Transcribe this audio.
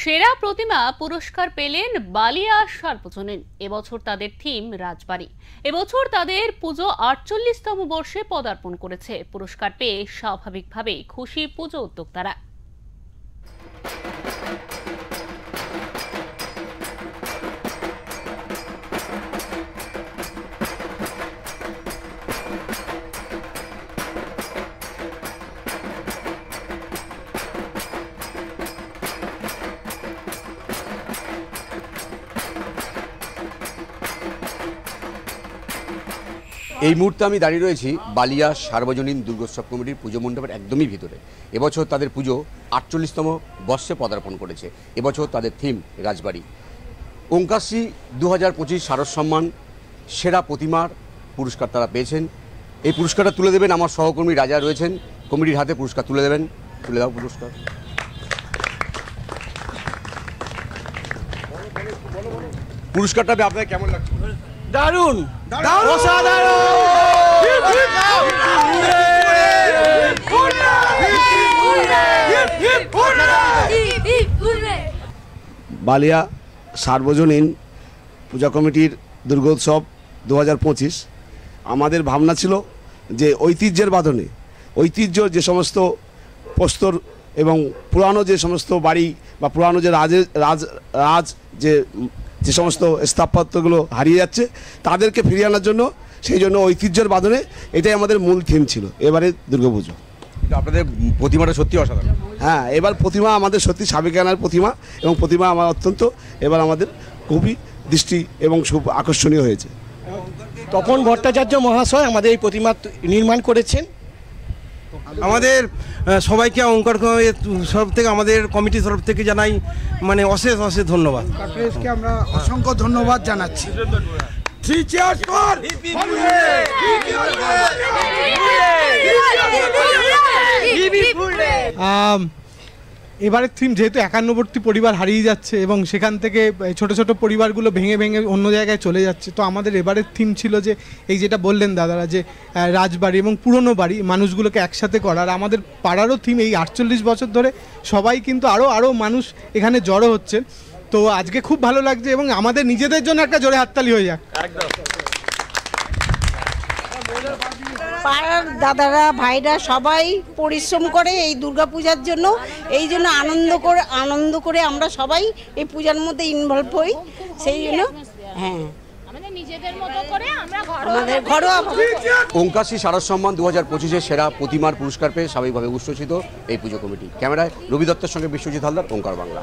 সেরা প্রতিমা পুরস্কার পেলেন বালিয়া সার্বজনীন। এবছর তাদের থিম রাজবাড়ি। এবছর তাদের পুজো ৪৮তম বর্ষে পদার্পণ করেছে। পুরস্কার পেয়ে স্বাভাবিকভাবেই খুশি পুজো উদ্যোক্তারা। এই মুহূর্তে আমি দাঁড়িয়ে রয়েছি বালিয়া সার্বজনীন দুর্গোৎসব কমিটির পুজো মণ্ডপের একদমই ভিতরে। এবছর তাদের পুজো ৪৮তম বর্ষে পদার্পণ করেছে। এবছর তাদের থিম রাজবাড়ি। ওঙ্কারশ্রী ২০২৫ শারদ সম্মান সেরা প্রতিমার পুরস্কার তারা পেয়েছেন। এই পুরস্কারটা তুলে দেবেন আমার সহকর্মী রাজা রয়েছেন, কমিটির হাতে পুরস্কার তুলে দেবেন। তুলে দাও পুরস্কার। পুরস্কারটা আপনাদের কেমন লাগছে? দারুণ, বালিয়া সার্বজনীন পূজা কমিটির দুর্গোৎসব ২০২৫ আমাদের ভাবনা ছিল যে ঐতিহ্যের বাঁধনে যে সমস্ত প্রস্তর এবং পুরানো যে সমস্ত বাড়ি বা পুরানো যে রাজ যে সমস্ত স্থাপত্যগুলো হারিয়ে যাচ্ছে তাদেরকে ফিরিয়ে আনার জন্য, সেই জন্য ঐতিহ্যের বাঁধনে এটাই আমাদের মূল থিম ছিল এবারে দুর্গাপুজো। আপনাদের প্রতিমাটা সত্যি অসাধারণ। হ্যাঁ, এবার প্রতিমা আমাদের সত্যি সাবেকানার প্রতিমা, এবং প্রতিমা আমার অত্যন্ত এবার আমাদের খুবই দৃষ্টি এবং খুব আকর্ষণীয় হয়েছে। তপন ভট্টাচার্য মহাশয় আমাদের এই প্রতিমা নির্মাণ করেছেন। আমাদের সবাইকে ওঙ্কার সব থেকে আমাদের কমিটির তরফ থেকে জানাই অশেষ ধন্যবাদ। আমরা অসংখ্য ধন্যবাদ জানাচ্ছি। এবারের থিম যেহেতু ৫১টি পরিবার হারিয়ে যাচ্ছে এবং সেখান থেকে ছোট ছোট পরিবারগুলো ভেঙে ভেঙে অন্য জায়গায় চলে যাচ্ছে, তো আমাদের এবারের থিম ছিল যে এই যেটা বললেন দাদারা যে রাজবাড়ি এবং পুরনো বাড়ি মানুষগুলোকে একসাথে করার। আমাদের পাড়ারও থিম এই ৪৮ বছর ধরে সবাই কিন্তু আরও মানুষ এখানে জড়ো হচ্ছে। তো আজকে খুব ভালো লাগছে এবং আমাদের নিজেদের জন্য একটা জোরে হাততালি হয়ে যাক। পাড়ার দাদারা ভাইরা সবাই পরিশ্রম করে এই দুর্গাপূজার জন্য, এই জন্য আনন্দ করে আমরা সবাই এই পূজার মধ্যে ইনভলভ হই। সেই জন্য আমাদের ঘরোয়া ওঙ্কারশ্রী শারদ সম্মান ২০২৫ সেরা প্রতিমার পুরস্কার পেয়ে স্বাভাবিকভাবে উচ্ছ্বসিত এই পুজো কমিটি। ক্যামেরায় রবি দত্তের সঙ্গে বিশ্বজিৎ হালদার, ওঙ্কার বাংলা।